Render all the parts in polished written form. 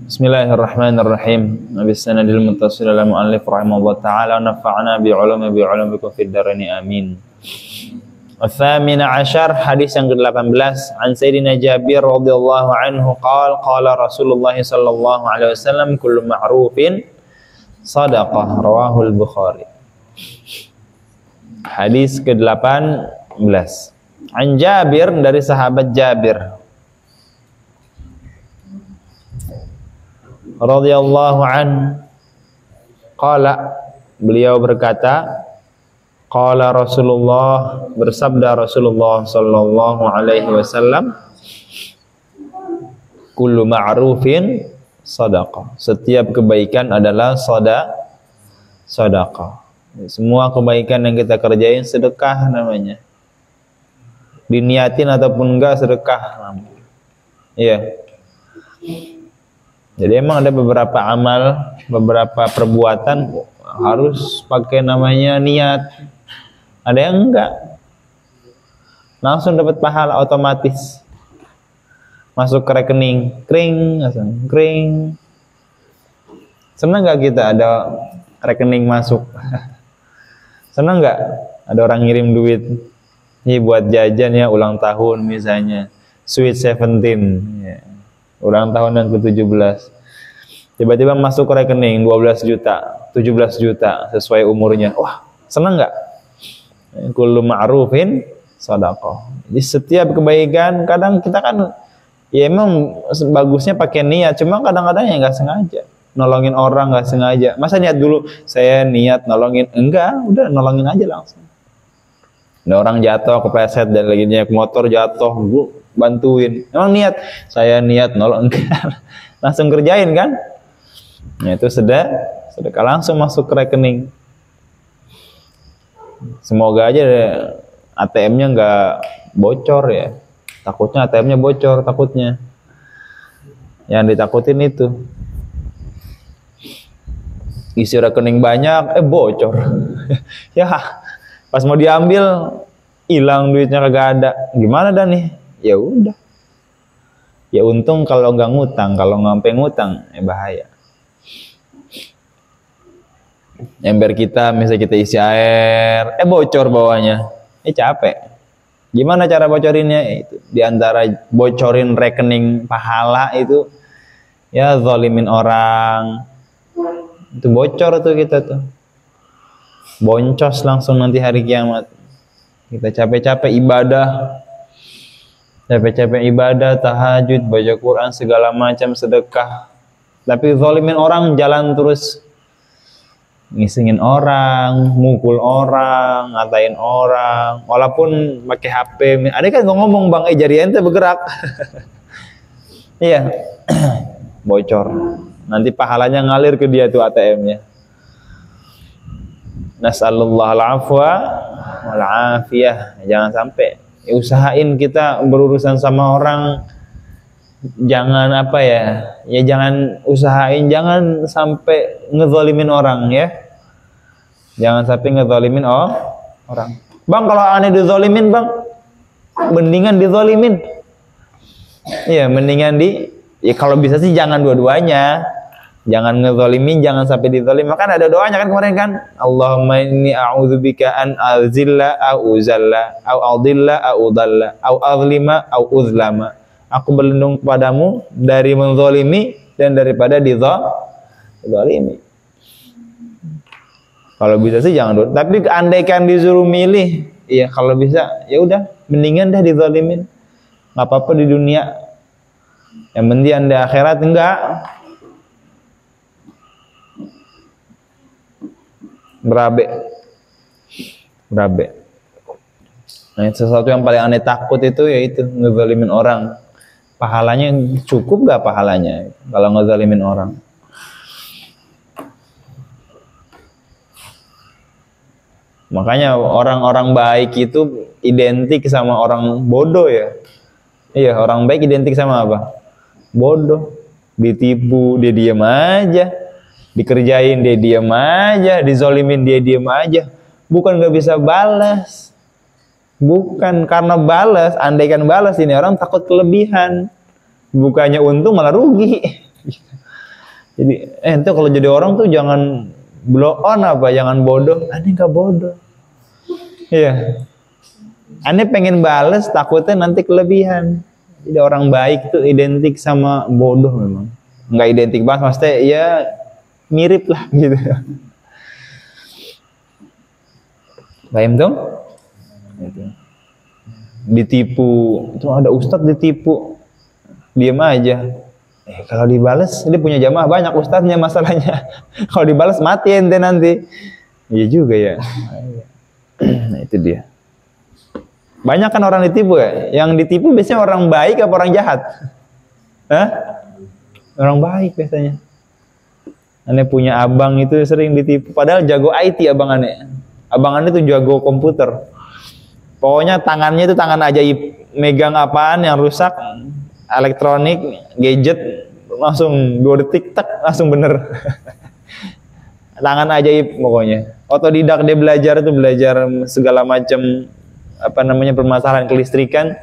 Bismillahirrahmanirrahim. Bismillahil muttasil ala mu'allif rahimahullah ta'ala wa nafa'ana bi'ulumikum fid dharaini amin. Al-thamina ashar, hadis yang ke-18, an Sayyidina Jabir radhiyallahu anhu qala Rasulullah sallallahu alaihi wasallam kullu ma'rufin sadaqah, rawahul Bukhari. Hadis ke-18, an Jabir, dari sahabat Jabir radhiyallahu an, qala, beliau berkata, qala Rasulullah, bersabda Rasulullah sallallahu alaihi wasallam, kullu ma'rufin sadaqah, setiap kebaikan adalah sedekah. Semua kebaikan yang kita kerjain sedekah namanya, diniatin ataupun enggak sedekah namanya. Iya. Jadi emang ada beberapa amal, beberapa perbuatan harus pakai namanya niat. Ada yang enggak, langsung dapat pahala otomatis, masuk ke rekening, kring, langsung kring. Senang nggak kita ada rekening masuk? Senang nggak ada orang ngirim duit? Ini buat jajan ya, ulang tahun misalnya, Sweet 17 ya, ulang tahun yang ke-17, tiba-tiba masuk ke rekening 12 juta, 17 juta sesuai umurnya. Wah, senang nggak? Kullu ma'rufin sadaqah. Jadi setiap kebaikan, kadang kita kan ya emang bagusnya pakai niat, cuma kadang-kadang ya nggak sengaja nolongin orang, nggak sengaja. Masa niat dulu saya niat nolongin? Enggak, udah nolongin aja langsung. Ada orang jatuh kepleset dan lagi naik motor jatuh, gue bantuin. Emang niat? Saya niat nolong, enggak. Langsung kerjain kan? Nah itu sedekah langsung masuk ke rekening. Semoga aja ATM-nya nggak bocor ya. Takutnya ATM-nya bocor, takutnya. Yang ditakutin itu. Isi rekening banyak, bocor. Ya, pas mau diambil hilang duitnya, kagak ada. Gimana dah nih? Ya udah. Ya untung kalau nggak ngutang, kalau ngampe ngutang bahaya. Ember kita misalnya kita isi air, bocor bawahnya. Capek. Gimana cara bocorinnya? Itu di antara bocorin rekening pahala itu ya zalimin orang. Itu bocor tuh kita tuh. Boncos langsung nanti hari kiamat. Kita capek-capek ibadah, tahajud, baca Quran, segala macam sedekah, tapi zalimin orang, jalan terus ngisengin orang, mukul orang, ngatain orang, walaupun pakai HP. Ada kan ngomong, bang, jari ente bergerak. Iya. Bocor. Nanti pahalanya ngalir ke dia tuh ATM-nya. Nasallallahu al-afwa wal afiyah. Jangan sampai. Usahain kita berurusan sama orang, jangan apa ya? Ya jangan usahain, jangan sampai ngezalimin orang ya. Jangan sampai ngezalimin orang. Bang, kalau aneh dizalimin, bang, mendingan dizalimin. Iya, mendingan ya kalau bisa sih jangan dua-duanya. Jangan ngezalimin, jangan sampai dizalimin. Maka ada doanya kan kemarin kan, Allahumma inni a'udzubika an azilla au uzalla au adilla au udalla au azlima au uzlama. Aku berlindung kepadamu dari menzalimi dan daripada dizalimi. Kalau bisa sih jangan dua. Tapi andaikan disuruh milih, ya kalau bisa ya udah mendingan dah dizalimin. Enggak apa-apa di dunia. Yang penting di akhirat enggak. Berabe. Nah, sesuatu yang paling aneh takut itu yaitu ngezalimin orang. Pahalanya cukup gak pahalanya kalau ngezalimin orang? Makanya orang-orang baik itu identik sama orang bodoh ya. Iya, orang baik identik sama apa? Bodoh. Ditipu dia diam aja, dikerjain dia diam aja, dizolimin dia diam aja. Bukan gak bisa balas, bukan karena balas. Andaikan balas, ini orang takut kelebihan. bukannya untung malah rugi. Jadi ente kalau jadi orang tuh jangan blow on apa, jangan bodoh. Aneh nggak bodoh. Iya. Aneh pengen bales, takutnya nanti kelebihan. Jadi orang baik tuh identik sama bodoh memang. Nggak identik banget, maksudnya ya mirip lah gitu. Paham dong? Ditipu, itu ada ustadz ditipu, diam aja. Kalau dibales, dia punya jamaah banyak ustadznya masalahnya. Kalau dibales mati ente nanti. Iya juga ya. Nah itu dia. Banyak kan orang ditipu ya. Yang ditipu biasanya orang baik apa orang jahat? Hah? Orang baik biasanya. Aneh punya abang itu sering ditipu. Padahal jago IT abang aneh. Abang aneh tuh jago komputer. Pokoknya tangannya itu tangan ajaib. Megang apaan yang rusak, elektronik, gadget, langsung 2 detik tak langsung bener. Tangan ajaib pokoknya. Otodidak dia belajar segala macam permasalahan kelistrikan.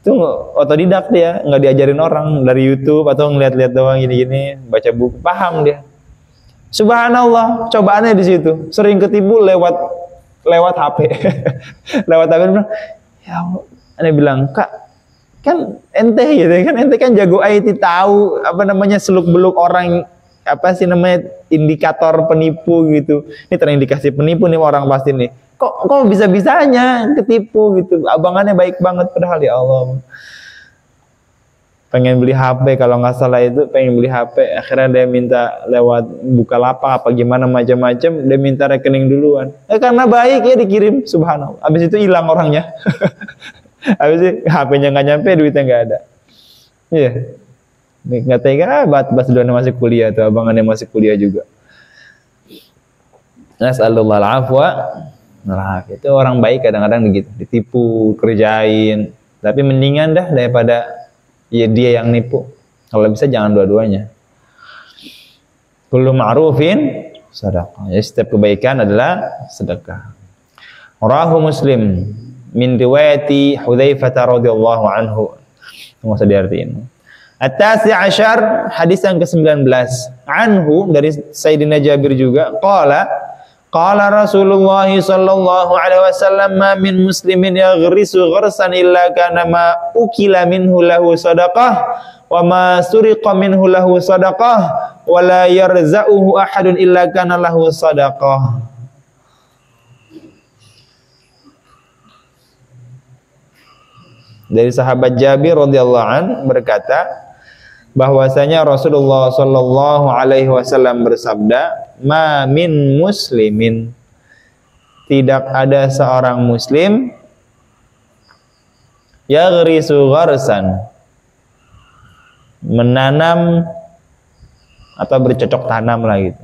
Itu otodidak dia, nggak diajarin orang dari YouTube atau ngeliat-liat doang gini-gini, baca buku, paham dia. Subhanallah, cobaannya di situ. Sering ketipu lewat HP. Lewat HP bilang, ya Allah. Aneh bilang, Kak, kan ente gitu kan, ente kan jago IT, tahu seluk-beluk orang, indikator penipu gitu. Ini terindikasi penipu nih orang pasti nih. Kok bisa-bisanya ketipu gitu. Abangannya baik banget padahal, ya Allah. Pengen beli HP, kalau nggak salah itu pengen beli HP, akhirnya dia minta lewat Bukalapak apa gimana macam-macam, dia minta rekening duluan. Karena baik ya dikirim, subhanallah. Habis itu hilang orangnya. Habis itu HP-nya nggak nyampe, duitnya nggak ada. Iya. Nggak tega banget duluan masih kuliah tuh, abangannya masih kuliah juga. Nas'alullah al-afwa. Nah, itu orang baik kadang-kadang begitu, ditipu, kerjain. Tapi mendingan dah daripada ya dia yang nipu. Kalau bisa jangan dua-duanya. Kullu ma'rufin sedekah. Ya, setiap kebaikan adalah sedekah. Rawahu Muslim min riwayati Hudzaifah radhiyallahu anhu. Enggak usah diartiin. At-tasi' asyar, hadis yang ke-19. Anhu, dari Sayyidina Jabir juga, qala Rasulullah sallallahu alaihi wasallam, ma min muslimin yaghrisu gharsan illa kana ma ukila minhu lahu sadaqah wa ma suriqa minhu lahu sadaqah wa la yarza'uhu ahadun illa kana lahu sadaqah. Dari sahabat Jabir radhiyallahu an berkata bahwasanya Rasulullah sallallahu alaihi wasallam bersabda, ma min muslimin, tidak ada seorang muslim yaghrisu gharsan, menanam atau bercocok tanam lah gitu.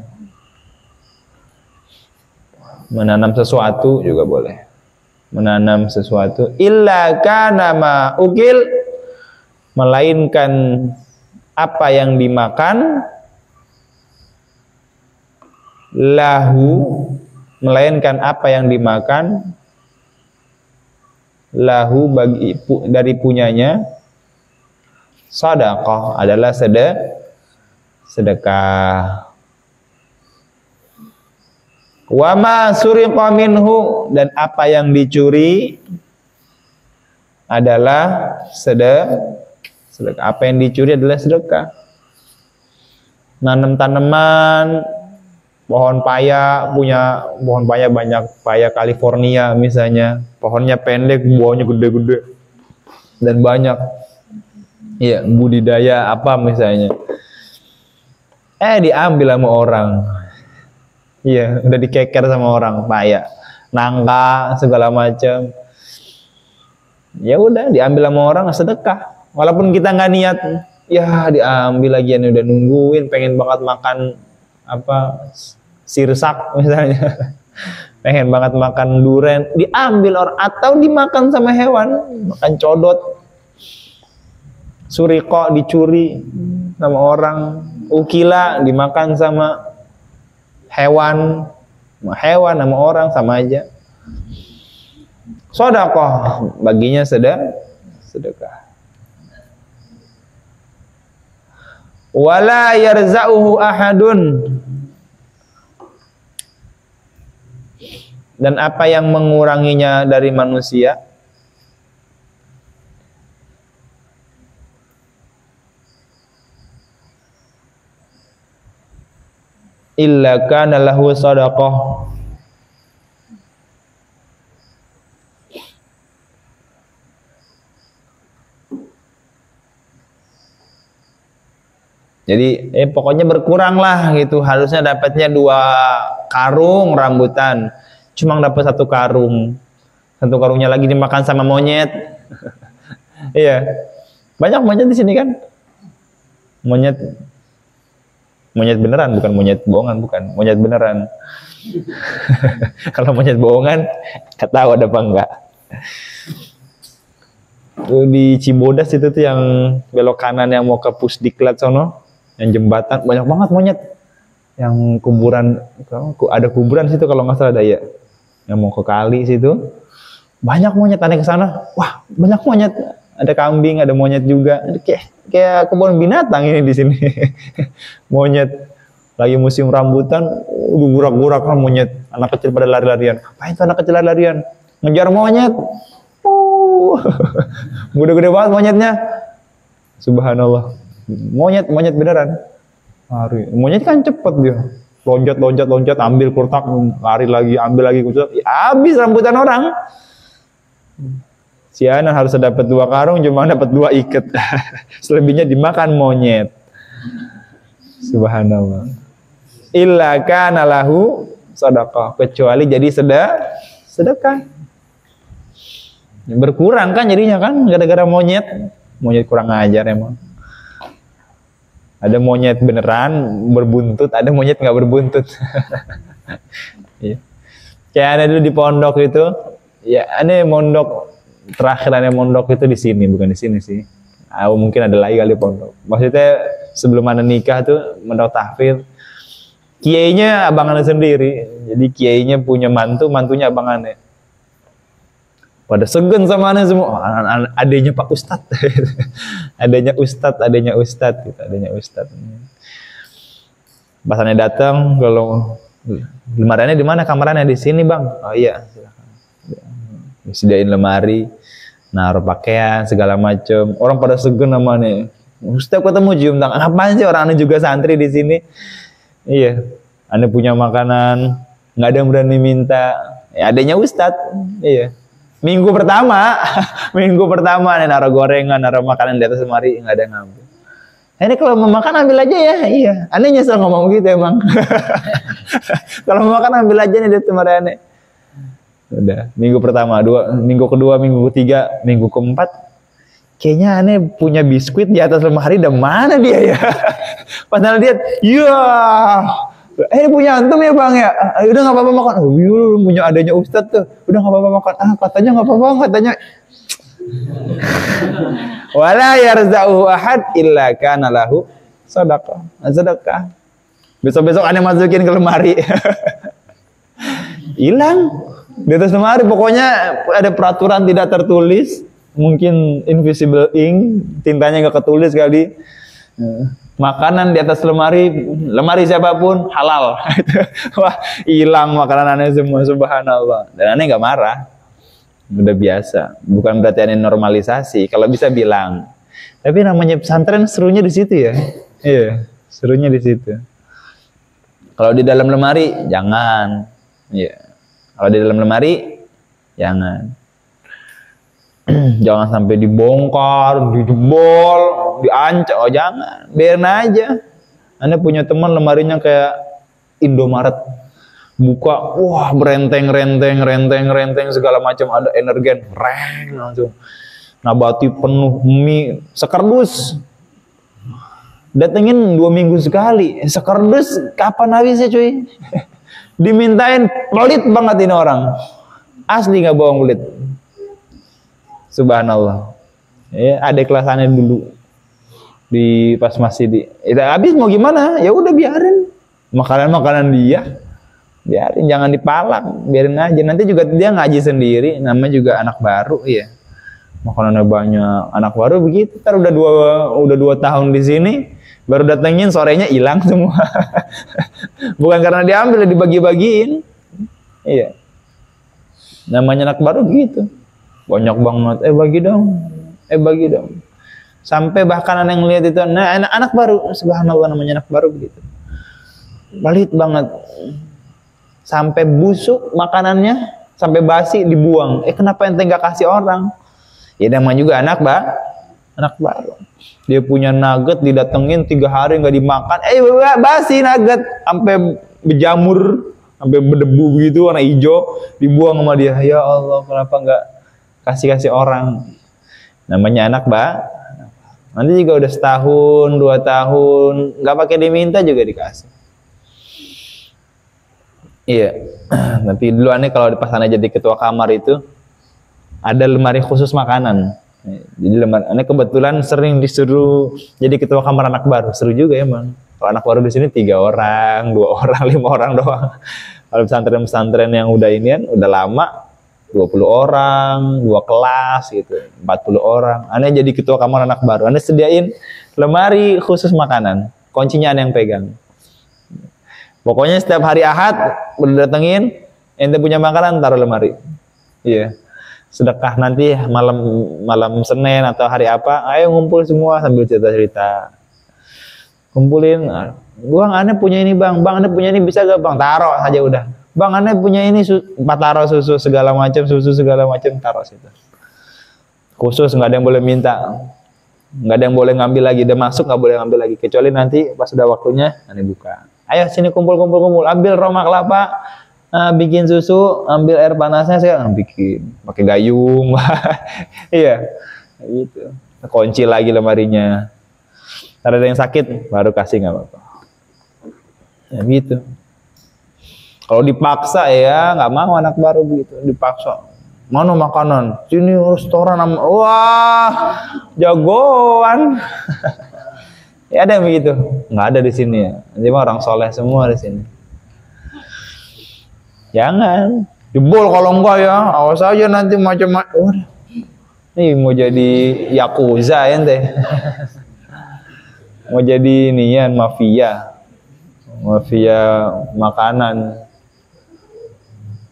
Menanam sesuatu juga boleh. Menanam sesuatu illa kana ma ukil, melainkan apa yang dimakan, lahu, melainkan apa yang dimakan, lahu bagi dari punyanya, sedekah adalah sedekah. Wa ma suriqa minhu, dan apa yang dicuri adalah sedekah. Apa yang dicuri adalah sedekah. Nanam tanaman, pohon paya, punya pohon paya banyak, paya California misalnya, pohonnya pendek, buahnya gede-gede dan banyak. Iya, budidaya apa misalnya. Diambil sama orang. Iya, udah dikeker sama orang, paya, nangka, segala macam. Ya udah, diambil sama orang, sedekah. Walaupun kita nggak niat, ya diambil lagi, udah nungguin, pengen banget makan sirsak misalnya. Pengen banget makan durian, diambil orang, atau dimakan sama hewan, makan codot. Suriqa dicuri sama orang, ukila dimakan sama hewan sama orang sama aja. Sedekah baginya sedekah. wala yarza'uhu ahadun, dan apa yang menguranginya dari manusia, illa kana lahu shadaqah, jadi pokoknya berkurang lah gitu. Harusnya dapatnya 2 karung rambutan, cuma dapat 1 karung. 1 karungnya lagi dimakan sama monyet. Iya, banyak monyet di sini kan. Monyet beneran, bukan monyet bohongan, bukan monyet beneran. Kalau monyet bohongan, nggak tahu ada apa enggak. Di Cibodas itu tuh yang belok kanan yang mau ke Pusdiklat sono, yang jembatan, banyak banget monyet. Yang kuburan, ada kuburan situ kalau nggak salah ada ya. Yang mau ke kali situ, banyak monyet. Aneh ke sana, wah banyak monyet. Ada kambing, ada monyet juga. Kayak kebun binatang ini di sini. Monyet lagi musim rambutan, gurak-gurak kan monyet. Anak kecil pada lari-larian. Apa itu anak kecil lari-larian? Ngejar monyet. Gede-gede banget monyetnya. Subhanallah. Monyet beneran. Lari. Monyet kan cepet dia. Loncat, ambil kurtak, lari lagi, ambil lagi kurtak. Habis rambutan orang. Si Ana harus dapat 2 karung, cuma dapat 2 ikat. Selebihnya dimakan monyet. Subhanallah. Illa kana lahu shadaqah, kecuali jadi sedekah. Berkurang kan jadinya kan gara-gara monyet. Monyet kurang ajar emang. Ada monyet beneran berbuntut, ada monyet nggak berbuntut. Kayak ada dulu di pondok itu, ya aneh mondok terakhir aneh mondok itu di sini, bukan di sini sih. Mungkin ada lagi kali pondok. Maksudnya sebelum aneh nikah tuh mondok tahfidz. Kiainya abang aneh sendiri, jadi kiainya punya mantunya abang aneh. Pada segen sama aneh semua. Adanya Pak Ustadz. adanya Ustadz gitu, adanya Ustadz. Pas aneh datang, kalau lemarinya di mana? Kamarnya di sini, Bang. Oh iya, silakan. Disediain lemari, naruh pakaian segala macam. Orang pada segen sama aneh. Setiap ketemu cium tangan. Apaan sih, orang aneh juga santri di sini? Iya, aneh punya makanan, nggak ada yang berani minta. Ya, adanya Ustadz. Iya. Minggu pertama nih naruh gorengan, naruh makanan di atas lemari, nggak ada yang ngambil. Ini kalau mau makan ambil aja ya, iya. Aneh nyesel ngomong gitu emang. Kalau mau makan ambil aja nih di lemari aneh. Udah, minggu pertama, minggu kedua, minggu ketiga, minggu keempat, kayaknya aneh punya biskuit di atas lemari, dan mana dia ya? Padahal dia, ini punya antum ya Bang ya? Udah nggak apa-apa makan. Punya adanya Ustadz tuh. Udah nggak apa-apa makan. Katanya nggak apa-apa, katanya. Wala yarza'uhu ahad illa kana lahu shadaqah. Sedekah. Besok-besok aneh masukin ke lemari. Hilang. Di atas lemari pokoknya ada peraturan tidak tertulis. Mungkin invisible ink, tintanya nggak ketulis kali. Makanan di atas lemari siapapun halal. Wah, hilang makanan aneh semua, subhanallah. Dan aneh nggak marah, udah biasa. Bukan berarti aneh normalisasi. Kalau bisa bilang. Tapi namanya pesantren serunya di situ ya. Iya, serunya di situ. Kalau di dalam lemari jangan. Iya. Kalau di dalam lemari jangan. Jangan sampai dibongkar, dijebol, diancam. Oh jangan, biarin aja. Anda punya teman lemarinya kayak Indomaret, buka, wah berenteng segala macam, ada energen, langsung nabati penuh mie sekardus. Datengin 2 minggu sekali, sekardus kapan habisnya cuy? Dimintain pelit banget ini orang, asli nggak bohong pelit. Subhanallah. Ya, ada kelasannya dulu di pas masih di. Habis mau gimana? Ya udah biarin. Makanan dia. Biarin, jangan dipalak, biarin aja. Nanti juga dia ngaji sendiri, namanya juga anak baru ya. Makanannya banyak, anak baru begitu. Ntar udah 2 tahun di sini, Baru datengin sorenya hilang semua. Bukan karena diambil, dibagi-bagiin. Iya. Namanya anak baru gitu. Banyak banget, bagi dong. Bagi dong. Sampai bahkan ada yang lihat itu, nah anak baru, subhanallah namanya anak baru begitu. Pelit banget. Sampai busuk makanannya, sampai basi dibuang. Kenapa ente nggak kasih orang? Ya namanya juga anak baru. Dia punya nugget didatengin 3 hari nggak dimakan. Basi nugget, sampai berjamur, sampai berdebu gitu, warna hijau, dibuang sama dia. Ya Allah, kenapa nggak kasih orang? Namanya anak nanti juga udah setahun, 2 tahun, nggak pakai diminta juga dikasih. Iya. Tapi dulu aneh kalau pas aneh jadi ketua kamar itu ada lemari khusus makanan. Jadi aneh kebetulan sering disuruh jadi ketua kamar anak baru. Seru juga emang. Kalau anak baru di sini 3 orang, 2 orang, 5 orang doang. Kalau pesantren-pesantren yang udah inian, udah lama 20 orang, 2 kelas gitu, 40 orang. Aneh jadi ketua kamar anak baru. Aneh sediain lemari khusus makanan. Kuncinya aneh yang pegang. Pokoknya setiap hari Ahad udah datengin, ente punya makanan taruh lemari. Iya. Sedekah nanti malam Senin atau hari apa, ayo ngumpul semua sambil cerita-cerita. Kumpulin, bang aneh punya ini bang aneh punya ini bisa gak bang? Taruh saja udah. Bang aneh punya ini taruh susu segala macam, taruh situ. Khusus nggak ada yang boleh minta, nggak ada yang boleh ngambil lagi, udah masuk nggak boleh ngambil lagi, kecuali nanti pas udah waktunya aneh buka. Ayo sini kumpul, ambil roma kelapa, bikin susu, ambil air panasnya saya bikin, pakai gayung, iya, gitu. Kunci lagi lemarinya. Ada yang sakit baru kasih nggak apa-apa. Ya gitu. Kalau dipaksa ya nggak mau anak baru begitu, dipaksa. Mana makanan? Sini restoran, wah jagoan. Ya ada yang begitu, nggak ada di sini ya. Nanti mah orang soleh semua di sini. Jangan jebol kalau enggak ya, awas aja nanti macam-macam. Nih mau jadi yakuza ya ente. Mau jadi inian mafia makanan.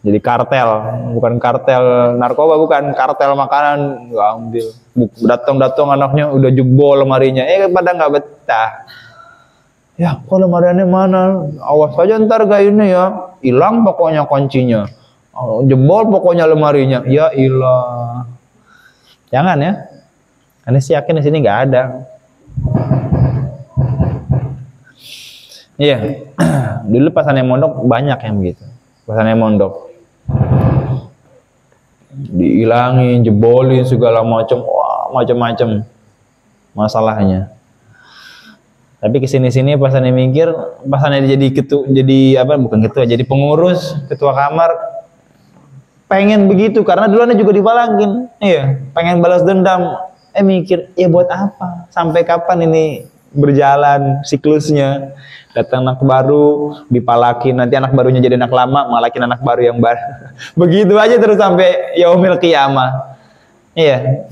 Jadi kartel, bukan kartel narkoba, bukan kartel makanan. Nggak ambil. Datang anaknya udah jebol lemarinya. Pada nggak betah. Ya, kok lemarinya mana? Awas aja ntar gak ini ya. Hilang pokoknya kuncinya. Jebol pokoknya lemarinya. Ya ilah. Jangan ya. Karena sih yakin di sini nggak ada. Iya. Dulu pas aneh mondok banyak yang begitu. Pas aneh mondok. Dihilangin, jebolin segala macam, wah macam-macam masalahnya. Tapi kesini-sini pas aneh mikir, pas aneh jadi jadi pengurus, ketua kamar, pengen begitu karena dulu aneh juga dipalangin, iya, pengen balas dendam. Mikir, ya buat apa? Sampai kapan ini berjalan siklusnya? Datang anak baru, dipalakin, nanti anak barunya jadi anak lama, malakin anak baru yang baru. Begitu aja terus sampai yaumil qiyamah. Iya.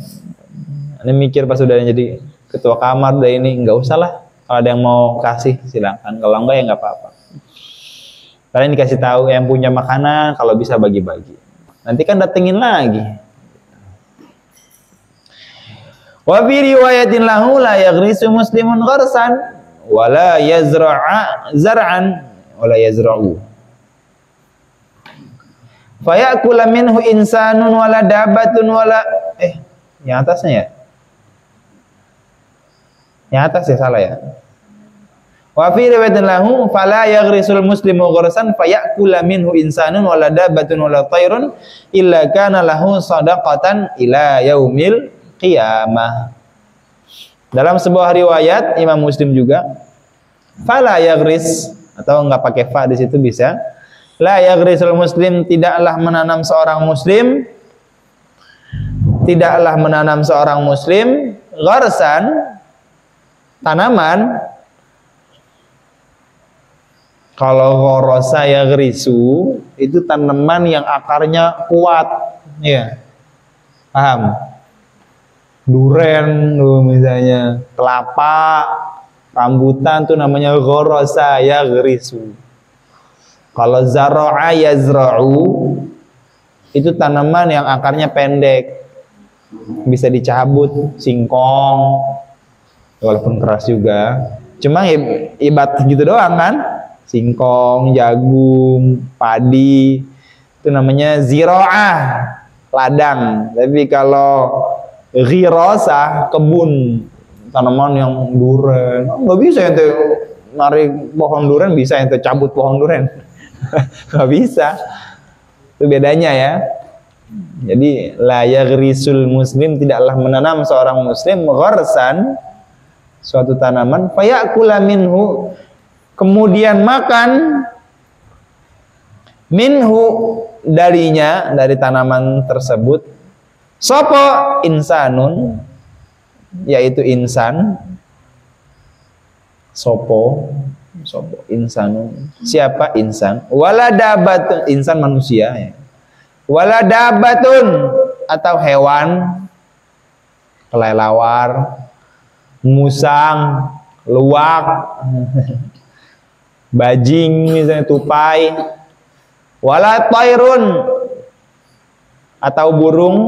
Ini mikir pas udah jadi ketua kamar udah ini, nggak usah lah. Kalau ada yang mau kasih silakan, kalau enggak ya nggak apa-apa. Kalian dikasih tahu yang punya makanan, kalau bisa bagi-bagi. Nanti kan datengin lagi. Wa fi riwayatin lahu la yaghrisu muslimun gharsan wala yazra'a zar'an wala yazra'u fayakula minhu insanun wala dabatun wala yang atasnya ya? Yang atas ya salah ya. Wa fi riwayatin lahu fala yaghrisul muslimu gharsan fayakula minhu insanun wala dabatun wala tayrun illa kana lahu sadaqatan ila yaumil qiyamah. Dalam sebuah riwayat Imam Muslim juga, fala yaghris, atau enggak pakai fa di situ bisa, la yaghrisul muslim, tidaklah menanam seorang muslim gharsan, tanaman. Kalau ghorosa yaghrisu itu tanaman yang akarnya kuat, ya, paham? Duren misalnya, kelapa, Rambutan tuh namanya ghorosa yaghrisu. Kalau zara'a yazra'u itu tanaman yang akarnya pendek, bisa dicabut, singkong, walaupun keras juga. Cuma ibat gitu doang kan, singkong, jagung, padi, itu namanya zira'ah, ladang. Tapi kalau ghirasah, kebun, tanaman yang duren, nggak bisa ente narik pohon duren, bisa ente cabut pohon duren, nggak bisa. Itu bedanya ya. Jadi la yaghrisul muslim, tidaklah menanam seorang muslim gharsan, suatu tanaman, fayakula minhu, kemudian makan minhu, darinya, dari tanaman tersebut, sopo insanun, yaitu insan, sopo insanun, siapa insan, waladabatun, insan manusia ya, waladabatun, atau hewan, kelelawar, musang, luwak, bajing misalnya, tupai, wala tairun, atau burung,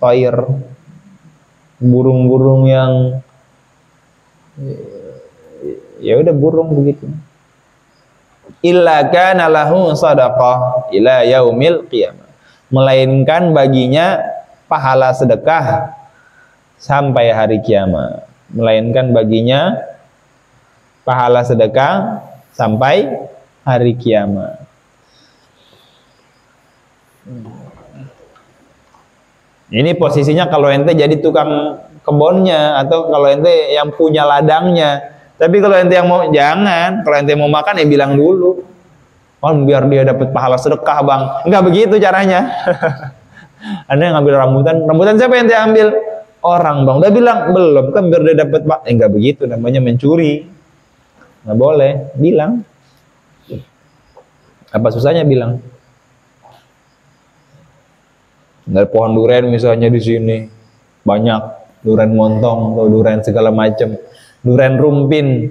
toir, burung-burung yang ya udah burung begitu. Illa kana lahu shadaqah ila yaumil qiyamah, melainkan baginya pahala sedekah sampai hari kiamat, melainkan baginya pahala sedekah sampai hari kiamat. Ini posisinya kalau ente jadi tukang kebunnya, atau kalau ente yang punya ladangnya. Tapi kalau ente yang mau, jangan. Kalau ente mau makan ya bilang dulu, oh biar dia dapat pahala sedekah bang. Enggak begitu caranya. Anda yang ngambil rambutan siapa yang ente ambil? Orang bang. Udah bilang belum kan, biar dia dapat pak. Enggak begitu, namanya mencuri. Nggak boleh, bilang. Apa susahnya bilang? Dari pohon duren misalnya di sini banyak duren montong atau duren segala macam, duren rumpin.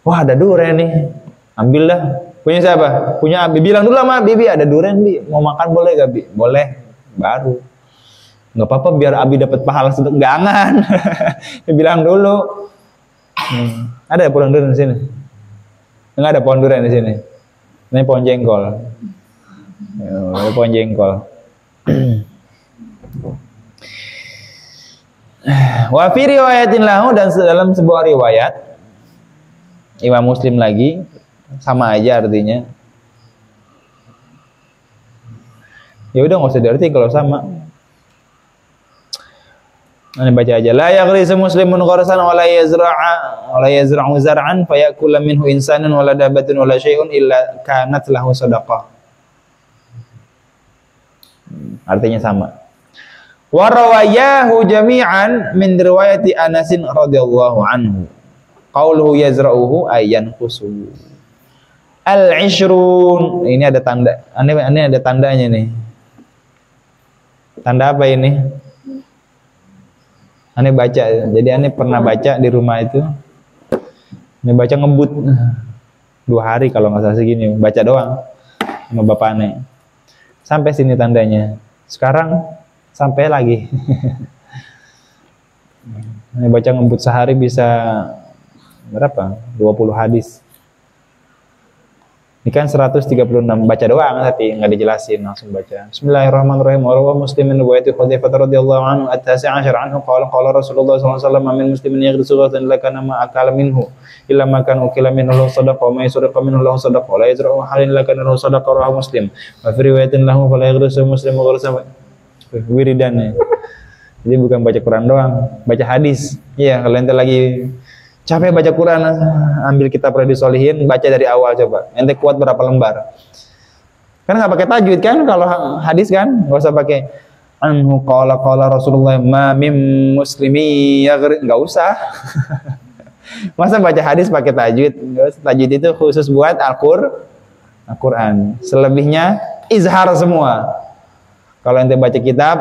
Wah ada duren nih, ambil dah. Punya siapa? Punya Abi. Bilang dulu sama Bibi, ada duren Bi, mau makan boleh gak Bi? Boleh, baru. Nggak apa-apa biar Abi dapat pahala sedekah. Jangan. Bilang dulu. Ada pohon duren di sini? Enggak ada pohon duren di sini. Ini pohon jengkol. Ada pohon jengkol. Wa fi riwayatin lahu, dan dalam sebuah riwayat Imam Muslim lagi, sama aja artinya. Ya udah nggak usah diarti kalau sama. Ini baca aja. La yaghrisu muslimun gharsan wa la yazra'u zar'an fayakula minhu insanun wa la dabatun wa la syai'un illa kanat lahu sadaqah. Artinya sama. Wa rawayahu jami'an min riwayati Anas radhiyallahu anhu. Qauluhu yazra'uhu ayyan qusu. Al-ishrun. Ini ada tanda. Ini ada tandanya nih. Tanda apa ini? Aneh baca. Jadi aneh pernah baca di rumah itu. Aneh baca ngebut 2 hari kalau nggak salah segini. Baca doang sama bapak aneh. Sampai sini tandanya. Sekarang sampai lagi. Ini baca ngebut sehari bisa berapa? 20 hadis. Ini kan 136, baca doang tapi nggak dijelasin, langsung baca. Bismillahirrahmanirrahim. Wa muslimin riwayat Hudzaifah radhiyallahu anhu at-tasi' 'ashar anhu qala Rasulullah sallallahu alaihi wasallam min muslimin yaghrisu ghursan la kana ma akala minhu illa ma kana ukila minhu lahu sadaqah wa ma yusraqa minhu lahu sadaqah la yazra'u halin la kana lahu sadaqah rawahu Muslim. Wa fi riwayatin lahu fala yaghrisu muslimu ghursan wiridan. Jadi bukan baca Quran doang, baca hadis. Iya, kalau ente lagi capek baca Quran, ambil kitab Riyadhus Shalihin, baca dari awal coba. Ente kuat berapa lembar? Kan nggak pakai tajwid kan kalau hadis kan, nggak usah pakai anhu qala Rasulullah ma mim muslimi nggak usah. Masa baca hadis pakai tajwid? Tajwid itu khusus buat Al-Quran. Selebihnya izhar semua. Kalau ente baca kitab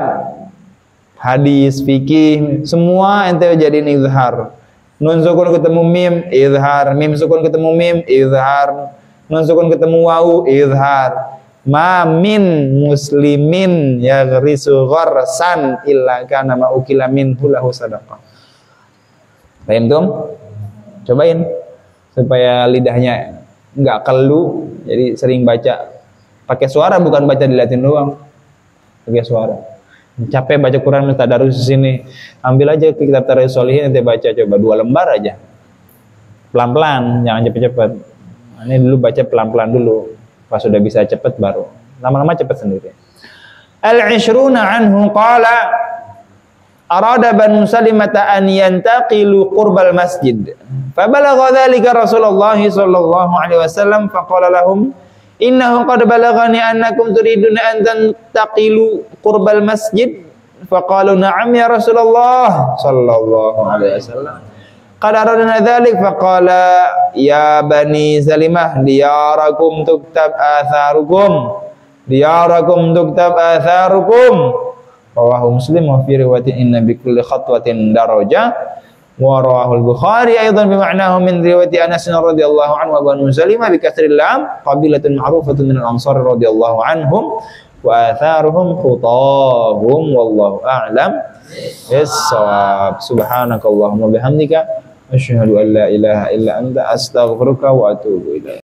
hadis, fikih, semua ente jadiin izhar. Nun sukun ketemu mim, izhar. Mim sukun ketemu mim, izhar. Nun sukun ketemu wawu, izhar. Ma min muslimin yaghrisu gharsan illa kana ma ukila minhu lahu sadaqah. Paham tuh? Cobain supaya lidahnya enggak kelu. Jadi sering baca pakai suara, bukan baca diliatin doang. Pakai suara. Capek baca Quran tadarus di sini. Ambil aja kitab Tarikhus Shalihin, nanti baca coba 2 lembar aja. Pelan-pelan, jangan cepet-cepet. Ini dulu baca pelan-pelan dulu. Pas sudah bisa cepet baru. Lama-lama cepet sendiri. Al-'ishruna anhu qala arada Banu Salimata an yantaqilu qurbal masjid. Fabalagha dhalika Rasulullah sallallahu alaihi wasallam faqala lahum innahu qad balaghani annakum turiduna an tantaqilu qurbal masjid. Faqalu na'am ya Rasulullah sallallahu alaihi wasallam. Qad aradna dhalik faqala ya Bani Salimah diyarakum tuktab atharukum. Diyarakum tuktab atharukum. Rawahu Muslim wa fi riwayatin inna bi kulli khatwatin daraja. Wa rawahu al-Bukhari aidan bi ma'nahu min riwayati Anas radhiyallahu anhu wa Banu Salimah bi kasril lam qabilatun ma'rufatun min al-ansar radhiyallahu anhum wa atharuhum khutahum wallahu a'lam bis-shawab. Subhanakallahumma bihamdika asyhadu an la ilaha illa anta astaghfiruka wa atubu ilaik.